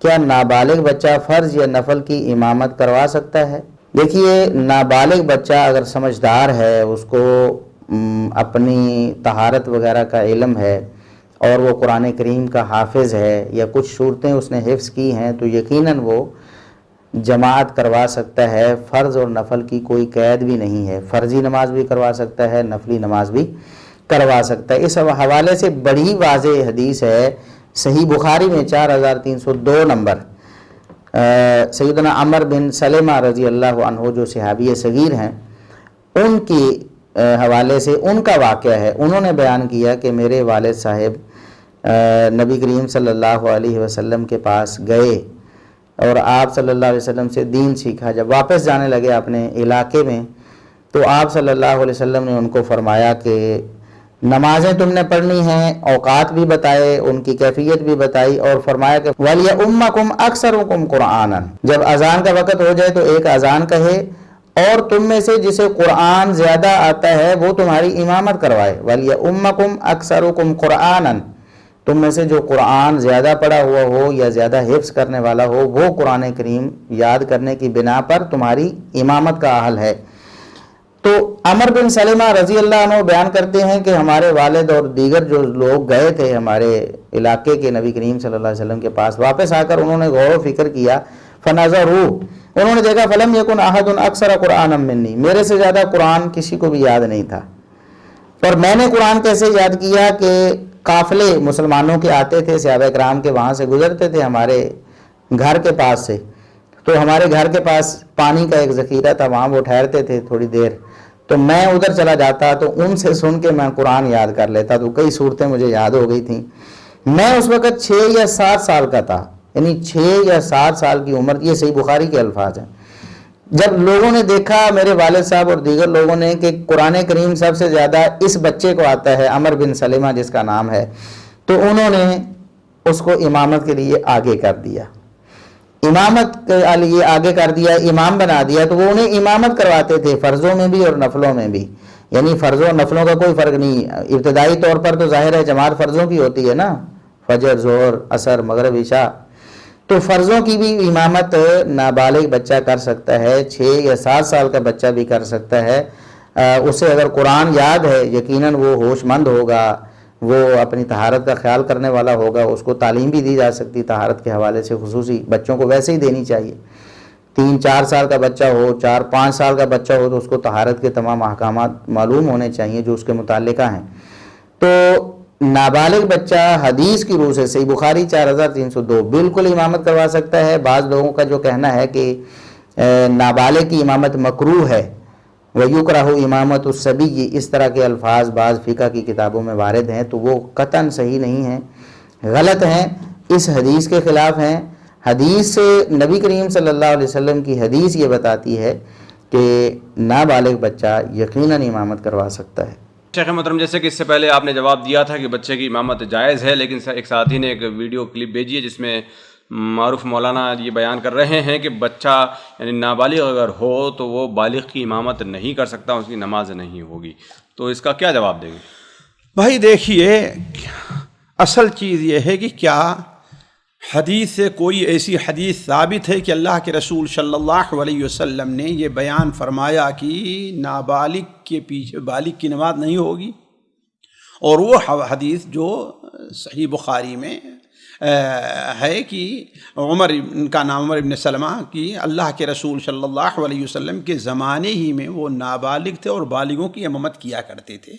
کیا نابالغ بچہ فرض یا نفل کی امامت کروا سکتا ہے؟ دیکھیے، نابالغ بچہ اگر سمجھدار ہے، اس کو اپنی طہارت وغیرہ کا علم ہے اور وہ قرآن کریم کا حافظ ہے یا کچھ صورتیں اس نے حفظ کی ہیں، تو یقیناً وہ جماعت کروا سکتا ہے۔ فرض اور نفل کی کوئی قید بھی نہیں ہے، فرضی نماز بھی کروا سکتا ہے، نفلی نماز بھی کروا سکتا ہے۔ اس حوالے سے بڑی واضح حدیث ہے صحیح بخاری میں 4302 نمبر، سیدنا عمر بن سلمہ رضی اللہ عنہ جو صحابی صغیر ہیں، ان کی حوالے سے ان کا واقعہ ہے۔ انہوں نے بیان کیا کہ میرے والد صاحب نبی کریم صلی اللہ علیہ وسلم کے پاس گئے اور آپ صلی اللہ علیہ وسلم سے دین سیکھا۔ جب واپس جانے لگے اپنے علاقے میں، تو آپ صلی اللہ علیہ وسلم نے ان کو فرمایا کہ نمازیں تم نے پڑھنی ہیں، اوقات بھی بتائے، ان کی کیفیت بھی بتائی، اور فرمایا کہ وَلْيَؤُمَّكُمْ أَكْثَرُكُمْ قُرْآنًا، جب اذان کا وقت ہو جائے تو ایک اذان کہے اور تم میں سے جسے قرآن زیادہ آتا ہے وہ تمہاری امامت کروائے۔ وَلْيَؤُمَّكُمْ أَكْثَرُكُمْ قُرْآنًا، تم میں سے جو قرآن زیادہ پڑھا ہوا ہو یا زیادہ حفظ کرنے والا ہو، وہ قرآن کریم یاد کرنے کی بنا پر تمہاری امامت کا اہل ہے۔ تو عمر بن سلمہ رضی اللہ عنہ بیان کرتے ہیں کہ ہمارے والد اور دیگر جو لوگ گئے تھے ہمارے علاقے کے نبی کریم صلی اللہ علیہ وسلم کے پاس، واپس آ کر انہوں نے غور و فکر کیا، فنظروا، انہوں نے دیکھا فلم یکن احد اکثر قرآنا منی، میرے سے زیادہ قرآن کسی کو بھی یاد نہیں تھا۔ اور میں نے قرآن کیسے یاد کیا کہ قافلے مسلمانوں کے آتے تھے، صحابہ کرام کے وہاں سے گزرتے تھے ہمارے گھر کے پاس سے، تو ہمارے گھر کے پاس پانی کا ایک ذخیرہ تھا، وہاں وہ ٹھہرتے تھے تھوڑی دیر، تو میں ادھر چلا جاتا تو ان سے سن کے میں قرآن یاد کر لیتا، تو کئی صورتیں مجھے یاد ہو گئی تھیں۔ میں اس وقت 6 یا 7 سال کا تھا، یعنی 6 یا 7 سال کی عمر، یہ صحیح بخاری کے الفاظ ہیں۔ جب لوگوں نے دیکھا، میرے والد صاحب اور دیگر لوگوں نے، کہ قرآن کریم سب سے زیادہ اس بچے کو آتا ہے، عمر بن سلمہ جس کا نام ہے، تو انہوں نے اس کو امامت کے لیے آگے کر دیا، امامت کے لیے آگے کر دیا، امام بنا دیا۔ تو وہ انہیں امامت کرواتے تھے فرضوں میں بھی اور نفلوں میں بھی، یعنی فرضوں اور نفلوں کا کوئی فرق نہیں۔ ابتدائی طور پر تو ظاہر ہے جماعت فرضوں کی ہوتی ہے نا، فجر، ظہر، عصر، مغرب، عشاء، تو فرضوں کی بھی امامت نابالغ بچہ کر سکتا ہے، 6 یا 7 سال کا بچہ بھی کر سکتا ہے۔ اسے اگر قرآن یاد ہے، یقیناً وہ ہوش مند ہوگا، وہ اپنی طہارت کا خیال کرنے والا ہوگا، اس کو تعلیم بھی دی جا سکتی طہارت کے حوالے سے، خصوصی بچوں کو ویسے ہی دینی چاہیے۔ 3-4 سال کا بچہ ہو، 4-5 سال کا بچہ ہو، تو اس کو طہارت کے تمام احکامات معلوم ہونے چاہیے جو اس کے متعلقہ ہیں۔ تو نابالغ بچہ حدیث کی روح سے صحیح بخاری 4302 بالکل امامت کروا سکتا ہے۔ بعض لوگوں کا جو کہنا ہے کہ نابالغ کی امامت مکروہ ہے، وَيُكْرَهُ امامت الصبی، اس طرح کے الفاظ بعض فقہ کی کتابوں میں وارد ہیں، تو وہ قطعاً صحیح نہیں ہیں، غلط ہیں، اس حدیث کے خلاف ہیں۔ حدیث سے نبی کریم صلی اللہ علیہ وسلم کی حدیث یہ بتاتی ہے کہ نابالغ بچہ یقیناً امامت کروا سکتا ہے۔ شیخ محترم، جیسے کہ اس سے پہلے آپ نے جواب دیا تھا کہ بچے کی امامت جائز ہے، لیکن ایک ساتھی نے ایک ویڈیو کلپ بھیجی ہے جس میں معروف مولانا یہ بیان کر رہے ہیں کہ بچہ یعنی نابالغ اگر ہو تو وہ بالغ کی امامت نہیں کر سکتا، اس کی نماز نہیں ہوگی، تو اس کا کیا جواب دیں گے؟ بھائی دیکھیے، اصل چیز یہ ہے کہ کیا حدیث سے کوئی ایسی حدیث ثابت ہے کہ اللہ کے رسول صلی اللہ علیہ وسلم نے یہ بیان فرمایا کہ نابالغ کے پیچھے بالغ کی نماز نہیں ہوگی؟ اور وہ حدیث جو صحیح بخاری میں ہے کہ عمر، ان کا نام عمر بن سلمہ، کہ اللہ کے رسول صلی اللہ علیہ وسلم کے زمانے ہی میں وہ نابالغ تھے اور بالغوں کی امامت کیا کرتے تھے۔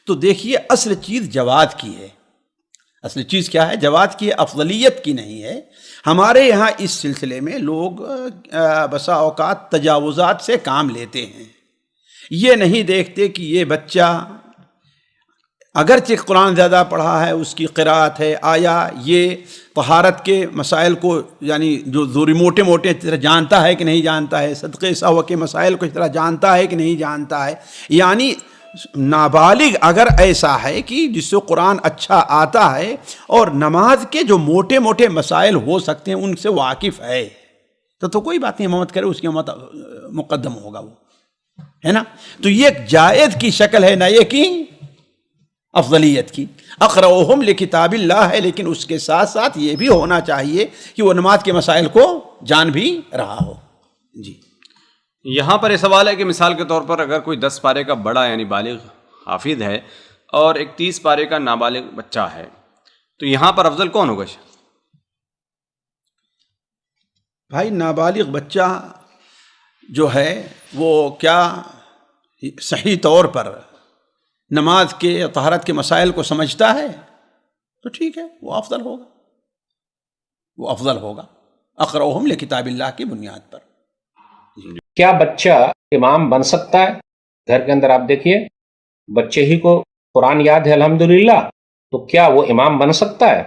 تو دیکھیے، اصل چیز جواز کی ہے، اصل چیز کیا ہے؟ جواز کی، افضلیت کی نہیں ہے۔ ہمارے یہاں اس سلسلے میں لوگ بسا اوقات تجاوزات سے کام لیتے ہیں، یہ نہیں دیکھتے کہ یہ بچہ اگرچہ قرآن زیادہ پڑھا ہے، اس کی قرأت ہے، آیا یہ طہارت کے مسائل کو یعنی جو ضروری موٹے موٹے اس طرح جانتا ہے کہ نہیں جانتا ہے، صدقے سہو کے مسائل کو اس طرح جانتا ہے کہ نہیں جانتا ہے۔ یعنی نابالغ اگر ایسا ہے کہ جس سے قرآن اچھا آتا ہے اور نماز کے جو موٹے موٹے مسائل ہو سکتے ہیں ان سے واقف ہے، تو کوئی بات نہیں، امامت کرے، اس کی امامت مقدم ہوگا، وہ ہے نا۔ تو یہ ایک جائز کی شکل ہے، نہ یہ کہ افضلیت کی. اقرؤہم لکتاب اللہ ہے، لیکن اس کے ساتھ ساتھ یہ بھی ہونا چاہیے کہ وہ نماز کے مسائل کو جان بھی رہا ہو. جی یہاں پر یہ سوال ہے کہ مثال کے طور پر اگر کوئی 10 پارے کا بڑا یعنی بالغ حافظ ہے اور ایک 30 پارے کا نابالغ بچہ ہے، تو یہاں پر افضل کون ہوگا؟ بھائی نابالغ بچہ جو ہے وہ کیا صحیح طور پر نماز کے طہارت کے مسائل کو سمجھتا ہے تو ٹھیک ہے، وہ افضل ہوگا، وہ افضل ہوگا اقرؤہم لکتاب اللہ کی بنیاد پر. کیا بچہ امام بن سکتا ہے؟ گھر کے اندر آپ دیکھیے بچے ہی کو قرآن یاد ہے الحمدللہ، تو کیا وہ امام بن سکتا ہے؟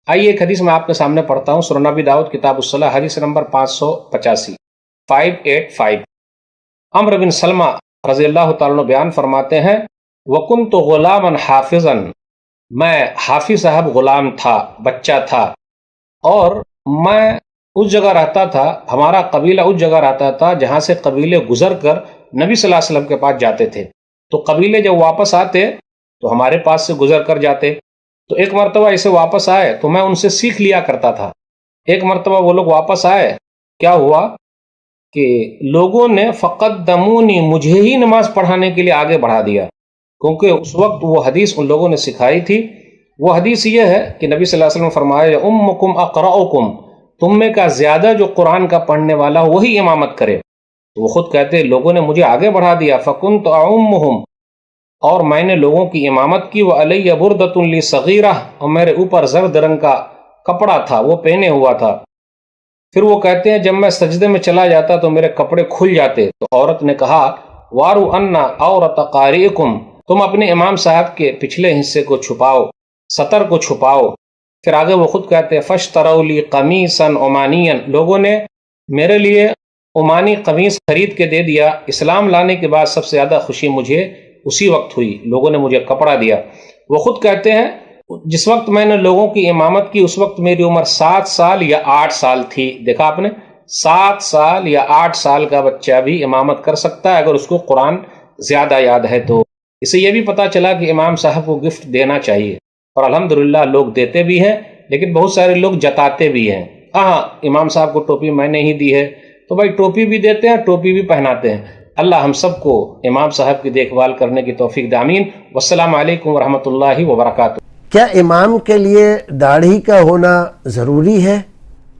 آئیے ایک حدیث میں آپ کے سامنے پڑھتا ہوں، سنن نبی داؤد کتاب الصلاۃ حدیث نمبر 585 عمرو بن سلمہ رضی اللہ تعالیٰ عنہ بیان فرماتے ہیں وَكُنْتُ غُلَامًا حَافِظًا، میں حافظ صاحب غلام تھا، بچہ تھا، اور میں اس جگہ رہتا تھا، ہمارا قبیلہ اس جگہ رہتا تھا جہاں سے قبیلے گزر کر نبی صلی اللہ علیہ وسلم کے پاس جاتے تھے. تو قبیلے جب واپس آتے تو ہمارے پاس سے گزر کر جاتے. تو ایک مرتبہ ایسے واپس آئے تو میں ان سے سیکھ لیا کرتا تھا. ایک مرتبہ وہ لوگ واپس آئے، کیا ہوا کہ لوگوں نے فقدمونی، مجھے ہی نماز پڑھانے کے لیے آگے بڑھا دیا، کیونکہ اس وقت وہ حدیث ان لوگوں نے سکھائی تھی. وہ حدیث یہ ہے کہ نبی صلی اللہ علیہ وسلم فرمایا امکم اقرؤکم، تم میں کا زیادہ جو قرآن کا پڑھنے والا وہی امامت کرے. تو وہ خود کہتے ہیں لوگوں نے مجھے آگے بڑھا دیا، فکنت اعمہم، اور میں نے لوگوں کی امامت کی، وعلی بردۃ لی صغیرہ، اور میرے اوپر زرد رنگ کا کپڑا تھا، وہ پہنے ہوا تھا. پھر وہ کہتے ہیں جب میں سجدے میں چلا جاتا تو میرے کپڑے کھل جاتے. تو عورت نے کہا وارو انا عورت قارئکم، تم اپنے امام صاحب کے پچھلے حصے کو چھپاؤ، سطر کو چھپاؤ. پھر آگے وہ خود کہتے ہیں فاشتروا لی قمیصا عمانیا، لوگوں نے میرے لیے عمانی قمیص خرید کے دے دیا. اسلام لانے کے بعد سب سے زیادہ خوشی مجھے اسی وقت ہوئی، لوگوں نے مجھے کپڑا دیا. وہ خود کہتے ہیں جس وقت میں نے لوگوں کی امامت کی اس وقت میری عمر 7 سال یا 8 سال تھی. دیکھا آپ نے، 7 سال یا 8 سال کا بچہ بھی امامت کر سکتا ہے اگر اس کو قرآن زیادہ یاد ہے. تو اسے یہ بھی پتا چلا کہ امام صاحب کو گفٹ دینا چاہیے، اور الحمدللہ لوگ دیتے بھی ہیں، لیکن بہت سارے لوگ جتاتے بھی ہیں. ہاں امام صاحب کو ٹوپی میں نے ہی دی ہے، تو بھائی ٹوپی بھی دیتے ہیں، ٹوپی بھی پہناتے ہیں. اللہ ہم سب کو امام صاحب کی دیکھ بھال کرنے کی توفیق دے، آمین. والسلام علیکم ورحمۃ اللہ وبرکاتہ. کیا امام کے لیے داڑھی کا ہونا ضروری ہے؟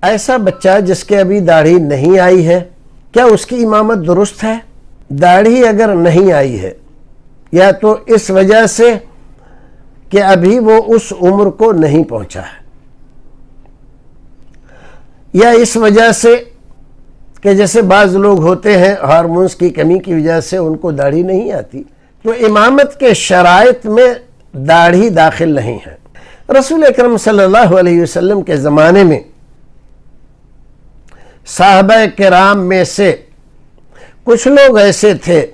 ایسا بچہ جس کے ابھی داڑھی نہیں آئی ہے، کیا اس کی امامت درست ہے؟ داڑھی اگر نہیں آئی ہے یا تو اس وجہ سے کہ ابھی وہ اس عمر کو نہیں پہنچا ہے، یا اس وجہ سے کہ جیسے بعض لوگ ہوتے ہیں ہارمونز کی کمی کی وجہ سے ان کو داڑھی نہیں آتی، تو امامت کے شرائط میں داڑھی داخل نہیں ہے. رسول اکرم صلی اللہ علیہ وسلم کے زمانے میں صحابہ کرام میں سے کچھ لوگ ایسے تھے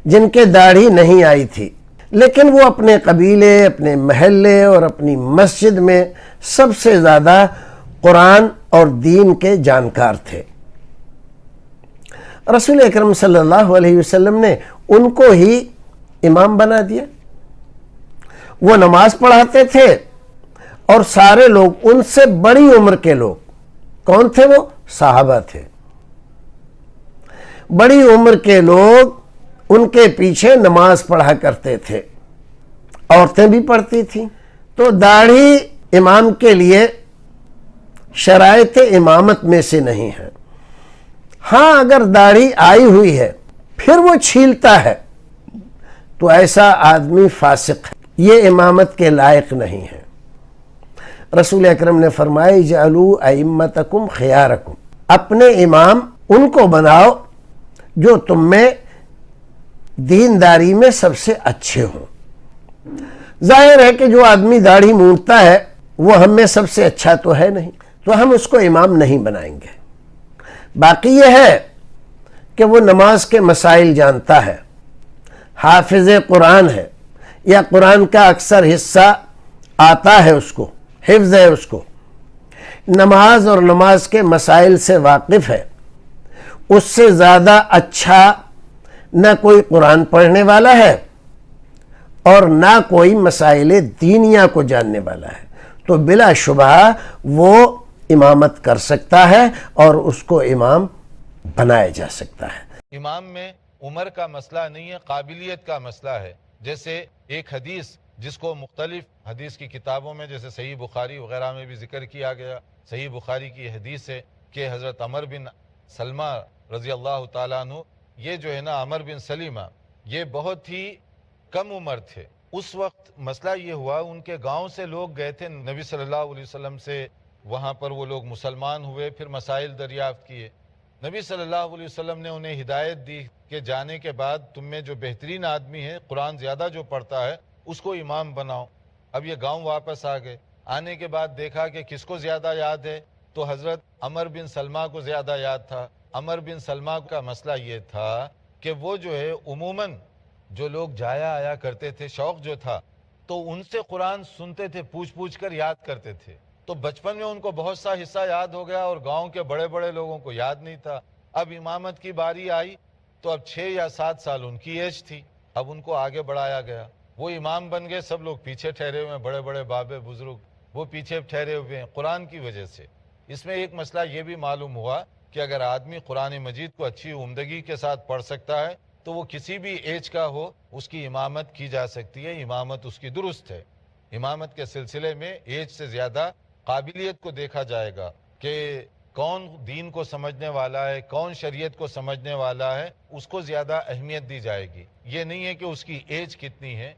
جن کے داڑھی نہیں آئی تھی، لیکن وہ اپنے قبیلے، اپنے محلے اور اپنی مسجد میں سب سے زیادہ قرآن اور دین کے جانکار تھے. رسول اکرم صلی اللہ علیہ وسلم نے ان کو ہی امام بنا دیا. وہ نماز پڑھاتے تھے اور سارے لوگ، ان سے بڑی عمر کے لوگ کون تھے؟ وہ صحابہ تھے. بڑی عمر کے لوگ ان کے پیچھے نماز پڑھا کرتے تھے، عورتیں بھی پڑھتی تھیں. تو داڑھی امام کے لیے شرائط امامت میں سے نہیں ہے. ہاں اگر داڑھی آئی ہوئی ہے پھر وہ چھیلتا ہے تو ایسا آدمی فاسق ہے، یہ امامت کے لائق نہیں ہے. رسول اکرم نے فرمایا اجعلوا ائمتکم خیارکم، اپنے امام ان کو بناؤ جو تم میں دینداری میں سب سے اچھے ہوں. ظاہر ہے کہ جو آدمی داڑھی مونڈتا ہے وہ ہم میں سب سے اچھا تو ہے نہیں، تو ہم اس کو امام نہیں بنائیں گے. باقی یہ ہے کہ وہ نماز کے مسائل جانتا ہے، حافظ قرآن ہے، یا قرآن کا اکثر حصہ آتا ہے، اس کو حفظ ہے، اس کو نماز اور نماز کے مسائل سے واقف ہے. اس سے زیادہ اچھا نہ کوئی قرآن پڑھنے والا ہے اور نہ کوئی مسائل دینیہ کو جاننے والا ہے، تو بلا شبہ وہ امامت کر سکتا ہے اور اس کو امام بنایا جا سکتا ہے۔ امام میں عمر کا مسئلہ نہیں ہے، قابلیت کا مسئلہ ہے۔ جیسے ایک حدیث جس کو مختلف حدیث کی کتابوں میں جیسے صحیح بخاری وغیرہ میں بھی ذکر کیا گیا، صحیح بخاری کی حدیث ہے کہ حضرت عمر بن سلمہ رضی اللہ تعالیٰ عنہ، یہ جو ہے نا عمر بن سلیمہ، یہ بہت ہی کم عمر تھے۔ اس وقت مسئلہ یہ ہوا، ان کے گاؤں سے لوگ گئے تھے نبی صلی اللہ علیہ وسلم سے، وہاں پر وہ لوگ مسلمان ہوئے، پھر مسائل دریافت کیے۔ نبی صلی اللہ علیہ وسلم نے انہیں ہدایت دی کہ جانے کے بعد تم میں جو بہترین آدمی ہے، قرآن زیادہ جو پڑھتا ہے، اس کو امام بناؤ۔ اب یہ گاؤں واپس آ گئے، آنے کے بعد دیکھا کہ کس کو زیادہ یاد ہے، تو حضرت عمر بن سلمہ کو زیادہ یاد تھا۔ عمر بن سلمہ کا مسئلہ یہ تھا کہ وہ جو ہے عموماً جو لوگ جایا آیا کرتے تھے، شوق جو تھا، تو ان سے قرآن سنتے تھے، پوچھ کر یاد کرتے تھے، تو بچپن میں ان کو بہت سا حصہ یاد ہو گیا اور گاؤں کے بڑے بڑے لوگوں کو یاد نہیں تھا۔ اب امامت کی باری آئی تو اب 6 یا 7 سال ان کی ایج تھی، اب ان کو آگے بڑھایا گیا، وہ امام بن گئے، سب لوگ پیچھے ٹھہرے ہوئے ہیں، بڑے بڑے بابے بزرگ وہ پیچھے ٹھہرے ہوئے ہیں قرآن کی وجہ سے۔ اس میں ایک مسئلہ یہ بھی معلوم ہوا کہ اگر آدمی قرآن مجید کو اچھی عمدگی کے ساتھ پڑھ سکتا ہے تو وہ کسی بھی ایج کا ہو، اس کی امامت کی جا سکتی ہے، امامت اس کی درست ہے۔ امامت کے سلسلے میں ایج سے زیادہ قابلیت کو دیکھا جائے گا کہ کون دین کو سمجھنے والا ہے، کون شریعت کو سمجھنے والا ہے، اس کو زیادہ اہمیت دی جائے گی۔ یہ نہیں ہے کہ اس کی ایج کتنی ہے۔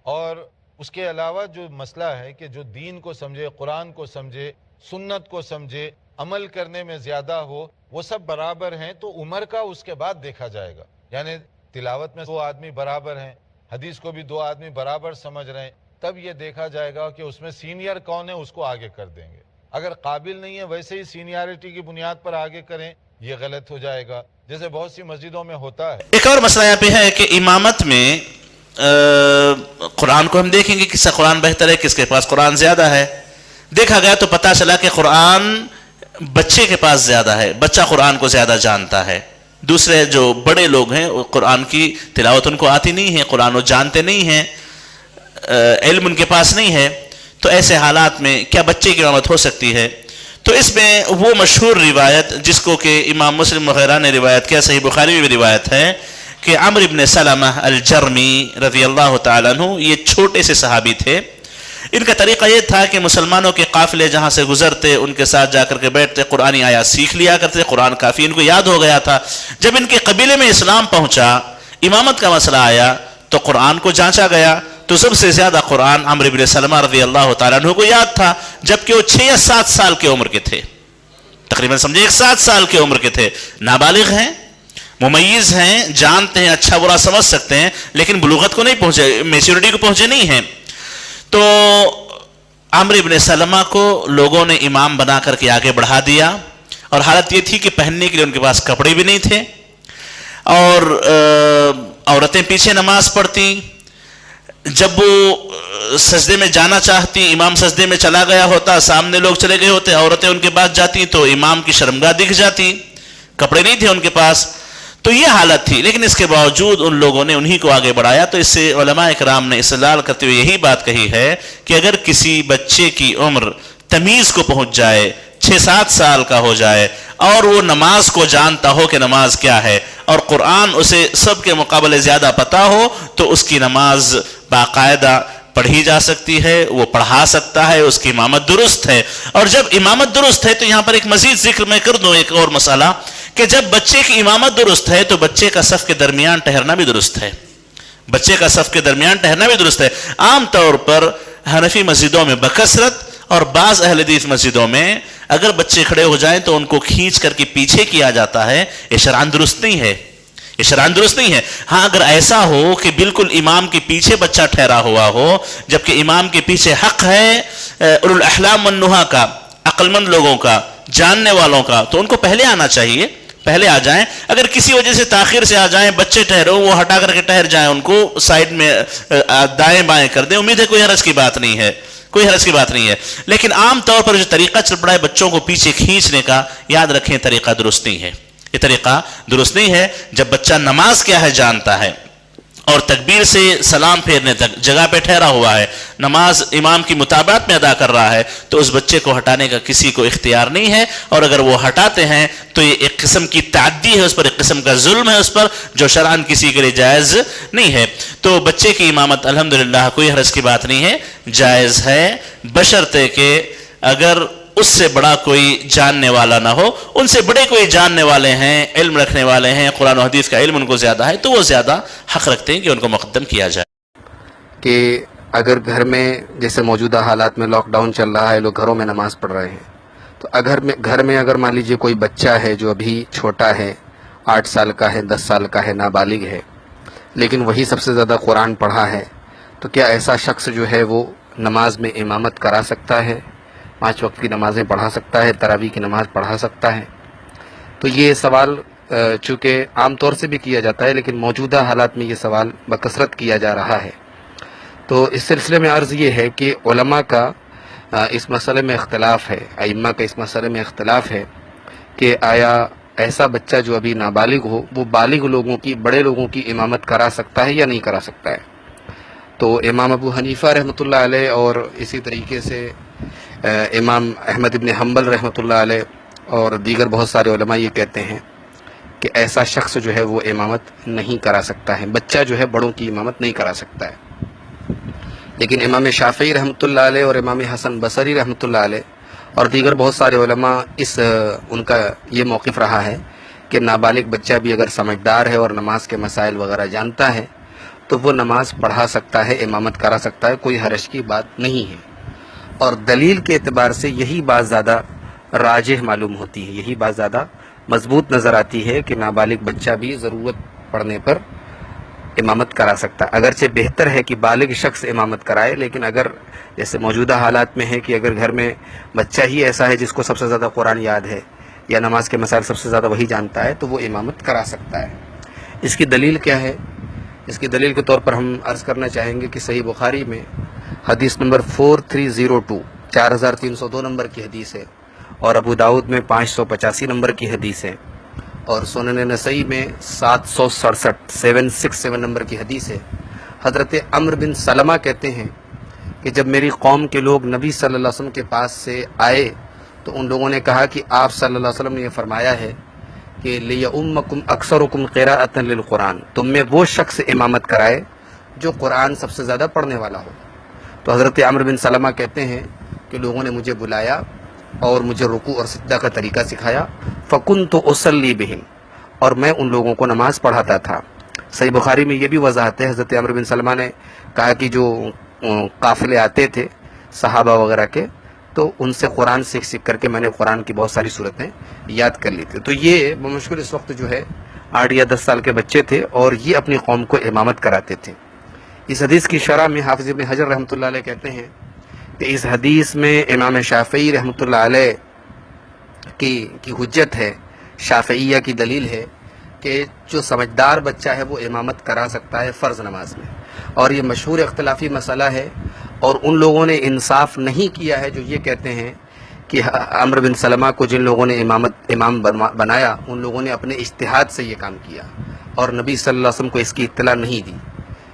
اور اس کے علاوہ جو مسئلہ ہے کہ جو دین کو سمجھے، قرآن کو سمجھے، سنت کو سمجھے، عمل کرنے میں زیادہ ہو، وہ سب برابر ہیں، تو عمر کا اس کے بعد دیکھا جائے گا۔ یعنی تلاوت میں 2 آدمی برابر ہیں، حدیث کو بھی 2 آدمی برابر سمجھ رہے ہیں، تب یہ دیکھا جائے گا کہ اس میں سینئر کون ہے، اس کو آگے کر دیں گے۔ اگر قابل نہیں ہے ویسے ہی سینیارٹی کی بنیاد پر آگے کریں، یہ غلط ہو جائے گا، جیسے بہت سی مسجدوں میں ہوتا ہے۔ ایک اور مسئلہ یہاں پہ ہے کہ امامت میں قرآن کو ہم دیکھیں گے کس کا قرآن بہتر ہے، کس کے پاس قرآن زیادہ ہے۔ دیکھا گیا تو پتہ چلا کہ قرآن بچے کے پاس زیادہ ہے، بچہ قرآن کو زیادہ جانتا ہے۔ دوسرے جو بڑے لوگ ہیں قرآن کی تلاوت ان کو آتی نہیں ہے، قرآن وہ جانتے نہیں ہیں، علم ان کے پاس نہیں ہے، تو ایسے حالات میں کیا بچے کی امامت ہو سکتی ہے؟ تو اس میں وہ مشہور روایت جس کو کہ امام مسلم وغیرہ نے روایت کیا، صحیح بخاری میں بھی روایت ہے کہ عمرو بن سلمہ الجرمی رضی اللہ تعالیٰ عنہ، یہ چھوٹے سے صحابی تھے۔ ان کا طریقہ یہ تھا کہ مسلمانوں کے قافلے جہاں سے گزرتے ان کے ساتھ جا کر کے بیٹھتے، قرآنی آیات سیکھ لیا کرتے، قرآن کافی ان کو یاد ہو گیا تھا۔ جب ان کے قبیلے میں اسلام پہنچا، امامت کا مسئلہ آیا تو قرآن کو جانچا گیا تو سب سے زیادہ قرآن عمرو بن سلمہ رضی اللہ تعالیٰ عنہ کو یاد تھا، جبکہ وہ 6 یا 7 سال کے عمر کے تھے، تقریباً سمجھے 7 سال کے عمر کے تھے، نابالغ ہیں، ممیز ہیں، جانتے ہیں، اچھا برا سمجھ سکتے ہیں، لیکن بلوغت کو نہیں پہنچے، میچورٹی کو پہنچے نہیں ہیں۔ تو عمرو بن سلمہ کو لوگوں نے امام بنا کر کے آگے بڑھا دیا، اور حالت یہ تھی کہ پہننے کے لیے ان کے پاس کپڑے بھی نہیں تھے، اور عورتیں پیچھے نماز پڑھتی۔ جب وہ سجدے میں جانا چاہتی، امام سجدے میں چلا گیا ہوتا، سامنے لوگ چلے گئے ہوتے، عورتیں ان کے پاس جاتی تو امام کی شرمگاہ دکھ جاتی، کپڑے نہیں تھے ان کے پاس۔ تو یہ حالت تھی، لیکن اس کے باوجود ان لوگوں نے انہی کو آگے بڑھایا۔ تو اس سے علماء اکرام نے استدلال کرتے ہوئے یہی بات کہی ہے کہ اگر کسی بچے کی عمر تمیز کو پہنچ جائے، 6-7 سال کا ہو جائے، اور وہ نماز کو جانتا ہو کہ نماز کیا ہے، اور قرآن اسے سب کے مقابلے زیادہ پتہ ہو، تو اس کی نماز باقاعدہ پڑھی جا سکتی ہے، وہ پڑھا سکتا ہے، اس کی امامت درست ہے۔ اور جب امامت درست ہے تو یہاں پر ایک مزید ذکر میں کر دوں ایک اور مسئلہ، کہ جب بچے کی امامت درست ہے تو بچے کا صف کے درمیان ٹھہرنا بھی درست ہے، بچے کا صف کے درمیان ٹھہرنا بھی درست ہے۔ عام طور پر حنفی مسجدوں میں بکثرت اور بعض اہل حدیث مسجدوں میں اگر بچے کھڑے ہو جائیں تو ان کو کھینچ کر کے پیچھے کیا جاتا ہے، یہ شرعاً درست نہیں ہے، یہ شرعاً درست نہیں ہے۔ ہاں اگر ایسا ہو کہ بالکل امام کے پیچھے بچہ ٹھہرا ہوا ہو، جبکہ امام کے پیچھے حق ہے اولو الاحلام والنہی کا، عقل مند لوگوں کا، جاننے والوں کا، تو ان کو پہلے آنا چاہیے، پہلے آ جائیں۔ اگر کسی وجہ سے تاخیر سے آ جائیں، بچے ٹھہرے وہ ہٹا کر کے ٹھہر جائیں، ان کو سائیڈ میں دائیں بائیں کر دیں، امید ہے کوئی حرج کی بات نہیں ہے، کوئی حرج کی بات نہیں ہے۔ لیکن عام طور پر جو طریقہ چل پڑا ہے بچوں کو پیچھے کھینچنے کا، یاد رکھیں طریقہ درست نہیں ہے، یہ طریقہ درست نہیں ہے۔ جب بچہ نماز کیا ہے جانتا ہے، اور تکبیر سے سلام پھیرنے تک جگہ پہ ٹھہرا ہوا ہے، نماز امام کی مطابقت میں ادا کر رہا ہے، تو اس بچے کو ہٹانے کا کسی کو اختیار نہیں ہے، اور اگر وہ ہٹاتے ہیں تو یہ ایک قسم کی تعدی ہے اس پر، ایک قسم کا ظلم ہے اس پر، جو شرعاً کسی کے لیے جائز نہیں ہے۔ تو بچے کی امامت الحمدللہ کوئی حرج کی بات نہیں ہے، جائز ہے، بشرطے کہ اگر اس سے بڑا کوئی جاننے والا نہ ہو۔ ان سے بڑے کوئی جاننے والے ہیں، علم رکھنے والے ہیں، قرآن و حدیث کا علم ان کو زیادہ ہے، تو وہ زیادہ حق رکھتے ہیں کہ ان کو مقدم کیا جائے۔ کہ اگر گھر میں جیسے موجودہ حالات میں لاک ڈاؤن چل رہا ہے، لوگ گھروں میں نماز پڑھ رہے ہیں، تو گھر میں اگر مان لیجئے کوئی بچہ ہے جو ابھی چھوٹا ہے، 8 سال کا ہے، 10 سال کا ہے، نابالغ ہے، لیکن وہی سب سے زیادہ قرآن پڑھا ہے، تو کیا ایسا شخص جو ہے وہ نماز میں امامت کرا سکتا ہے، 5 وقت کی نمازیں پڑھا سکتا ہے، تراویح کی نماز پڑھا سکتا ہے؟ تو یہ سوال چونکہ عام طور سے بھی کیا جاتا ہے، لیکن موجودہ حالات میں یہ سوال بکثرت کیا جا رہا ہے۔ تو اس سلسلے میں عرض یہ ہے کہ علماء کا اس مسئلے میں اختلاف ہے، ائمہ کا اس مسئلے میں اختلاف ہے کہ آیا ایسا بچہ جو ابھی نابالغ ہو وہ بالغ لوگوں کی، بڑے لوگوں کی امامت کرا سکتا ہے یا نہیں کرا سکتا ہے؟ تو امام ابو حنیفہ رحمۃ اللہ علیہ اور اسی طریقے سے امام احمد ابن حنبل رحمۃ اللہ علیہ اور دیگر بہت سارے علماء یہ کہتے ہیں کہ ایسا شخص جو ہے وہ امامت نہیں کرا سکتا ہے، بچہ جو ہے بڑوں کی امامت نہیں کرا سکتا ہے۔ لیکن امام شافعی رحمۃ اللہ علیہ اور امام حسن بصری رحمۃ اللہ علیہ اور دیگر بہت سارے علماء ان کا یہ موقف رہا ہے کہ نابالغ بچہ بھی اگر سمجھدار ہے اور نماز کے مسائل وغیرہ جانتا ہے تو وہ نماز پڑھا سکتا ہے، امامت کرا سکتا ہے، کوئی حرج کی بات نہیں ہے۔ اور دلیل کے اعتبار سے یہی بات زیادہ راجح معلوم ہوتی ہے، یہی بات زیادہ مضبوط نظر آتی ہے کہ نابالغ بچہ بھی ضرورت پڑنے پر امامت کرا سکتا ہے۔ اگرچہ بہتر ہے کہ بالغ شخص امامت کرائے، لیکن اگر جیسے موجودہ حالات میں ہے کہ اگر گھر میں بچہ ہی ایسا ہے جس کو سب سے زیادہ قرآن یاد ہے یا نماز کے مسائل سب سے زیادہ وہی جانتا ہے تو وہ امامت کرا سکتا ہے۔ اس کی دلیل کیا ہے؟ اس کی دلیل کے طور پر ہم عرض کرنا چاہیں گے کہ صحیح بخاری میں حدیث نمبر 4302 4302 نمبر کی حدیث ہے، اور ابو داؤد میں 585 نمبر کی حدیث ہے، اور سنن نسائی میں 767 نمبر کی حدیث ہے۔ حضرت عمرو بن سلمہ کہتے ہیں کہ جب میری قوم کے لوگ نبی صلی اللہ علیہ وسلم کے پاس سے آئے تو ان لوگوں نے کہا کہ آپ صلی اللہ علیہ وسلم نے یہ فرمایا ہے کہ لِيَؤُمَّكُمْ أَكْثَرُكُمْ قِرَاءَةً لِلْقُرْآنِ، تم میں وہ شخص امامت کرائے جو قرآن سب سے زیادہ پڑھنے والا ہو۔ تو حضرت عمرو بن سلمہ کہتے ہیں کہ لوگوں نے مجھے بلایا اور مجھے رکوع اور سجدہ کا طریقہ سکھایا، فَكُنْتُ أُصَلِّي بِهِمْ، اور میں ان لوگوں کو نماز پڑھاتا تھا۔ صحیح بخاری میں یہ بھی وضاحت ہے، حضرت عمرو بن سلمہ نے کہا کہ جو قافلے آتے تھے صحابہ وغیرہ کے، تو ان سے قرآن سیکھ کر کے میں نے قرآن کی بہت ساری صورتیں یاد کر لی تھی۔ تو یہ بمشکل اس وقت جو ہے 8 یا 10 سال کے بچے تھے اور یہ اپنی قوم کو امامت کراتے تھے۔ اس حدیث کی شرح میں حافظ ابن حجر رحمۃ اللہ علیہ کہتے ہیں کہ اس حدیث میں امام شافعی رحمۃ اللہ علیہ کی حجت ہے، شافعیہ کی دلیل ہے کہ جو سمجھدار بچہ ہے وہ امامت کرا سکتا ہے فرض نماز میں، اور یہ مشہور اختلافی مسئلہ ہے، اور ان لوگوں نے انصاف نہیں کیا ہے جو یہ کہتے ہیں کہ عمرو بن سلمہ کو جن لوگوں نے امام بنایا ان لوگوں نے اپنے اجتہاد سے یہ کام کیا اور نبی صلی اللہ علیہ وسلم کو اس کی اطلاع نہیں دی،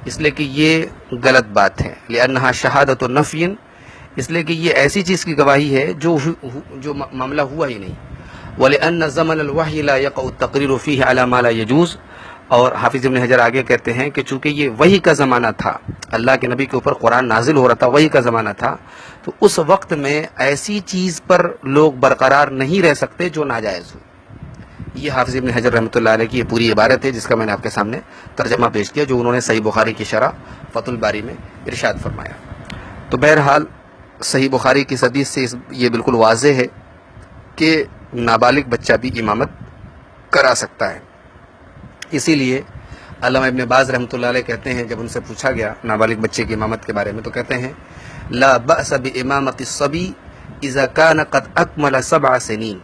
اس لیے کہ یہ غلط بات ہے، لأنہا شہادت نفی، اس لیے کہ یہ ایسی چیز کی گواہی ہے جو معاملہ ہوا ہی نہیں، وَلِأَنَّ زَمَنَ الْوَحْيِ لَا يَقَعُ التَّقْرِيرُ فِيهِ عَلَى مَا لَا يَجُوزُ، اور حافظ ابن حجر آگے کہتے ہیں کہ چونکہ یہ وحی کا زمانہ تھا، اللہ کے نبی کے اوپر قرآن نازل ہو رہا تھا، وحی کا زمانہ تھا، تو اس وقت میں ایسی چیز پر لوگ برقرار نہیں رہ سکتے جو ناجائز ہو۔ یہ حافظ ابن حجر رحمۃ اللہ علیہ کی یہ پوری عبارت ہے جس کا میں نے آپ کے سامنے ترجمہ پیش کیا، جو انہوں نے صحیح بخاری کی شرح فتح الباری میں ارشاد فرمایا۔ تو بہرحال صحیح بخاری کی حدیث سے یہ بالکل واضح ہے کہ نابالغ بچہ بھی امامت کرا سکتا ہے۔ اسی لیے علامہ ابن باز رحمۃ اللہ علیہ کہتے ہیں، جب ان سے پوچھا گیا نابالغ بچے کی امامت کے بارے میں، تو کہتے ہیں لا بأس بإمامة الصبي إذا كان قد أكمل 7 سنين،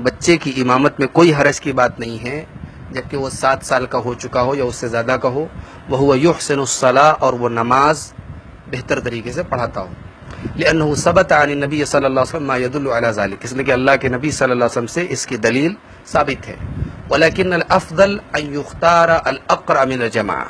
بچے کی امامت میں کوئی حرج کی بات نہیں ہے جبکہ وہ 7 سال کا ہو چکا ہو یا اس سے زیادہ کا ہو، وهو يحسن الصلاة، اور وہ نماز بہتر طریقے سے پڑھاتا ہو، لأنه ثبت عن النبي صلی اللہ علیہ وسلم ما يدل على ذلك، اس لیے کہ اللہ کے نبی صلی اللہ علیہ وسلم سے اس کی دلیل ثابت ہے۔ ولكن الافضل ان يختار الاقرأ من الجماعة،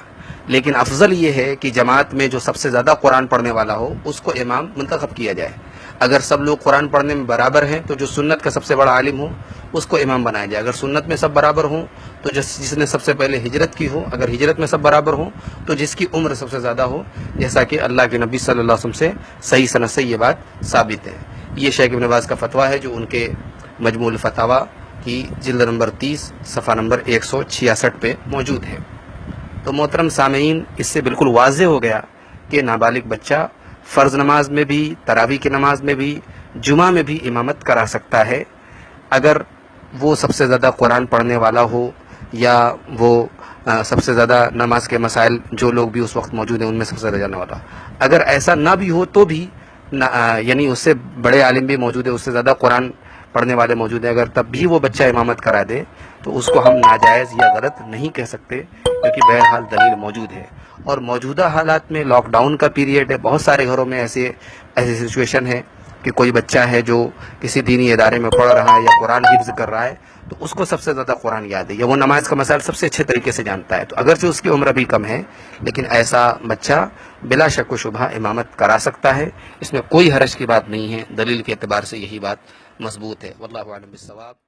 لیکن افضل یہ ہے کہ جماعت میں جو سب سے زیادہ قرآن پڑھنے والا ہو اس کو امام منتخب کیا جائے. اگر سب لوگ قرآن پڑھنے میں برابر ہیں تو جو سنت کا سب سے بڑا عالم ہو اس کو امام بنایا جائے. اگر سنت میں سب برابر ہوں تو جس نے سب سے پہلے ہجرت کی ہو, اگر ہجرت میں سب برابر ہوں تو جس کی عمر سب سے زیادہ ہو, جیسا کہ اللہ کے نبی صلی اللہ علیہ وسلم سے صحیح سند سے یہ بات ثابت ہے. یہ شیخ ابن باز کا فتویٰ ہے جو ان کے مجموع الفتاویٰ کی جلد نمبر 30 صفحہ نمبر 166 پہ موجود ہے. تو محترم سامعین, اس سے بالکل واضح ہو گیا کہ نابالغ بچہ فرض نماز میں بھی, تراویح کی نماز میں بھی, جمعہ میں بھی امامت کرا سکتا ہے اگر وہ سب سے زیادہ قرآن پڑھنے والا ہو یا وہ سب سے زیادہ نماز کے مسائل جو لوگ بھی اس وقت موجود ہیں ان میں سب سے زیادہ جاننے والا. اگر ایسا نہ بھی ہو تو بھی یعنی اس سے بڑے عالم بھی موجود ہے, اس سے زیادہ قرآن پڑھنے والے موجود ہیں, اگر تب بھی وہ بچہ امامت کرا دے تو اس کو ہم ناجائز یا غلط نہیں کہہ سکتے, کیونکہ بہرحال دلیل موجود ہے. اور موجودہ حالات میں لاک ڈاؤن کا پیریڈ ہے, بہت سارے گھروں میں ایسی سچویشن ہے کہ کوئی بچہ ہے جو کسی دینی ادارے میں پڑھ رہا ہے یا قرآن حفظ کر رہا ہے تو اس کو سب سے زیادہ قرآن یاد ہے یا وہ نماز کا مسائل سب سے اچھے طریقے سے جانتا ہے. تو اگرچہ اس کی عمر بھی کم ہے لیکن ایسا بچہ بلا شک و شبہ امامت کرا سکتا ہے. اس میں کوئی حرج کی بات نہیں ہے, دلیل کے اعتبار سے یہی بات مضبوط ہے. واللہ اعلم بالصواب.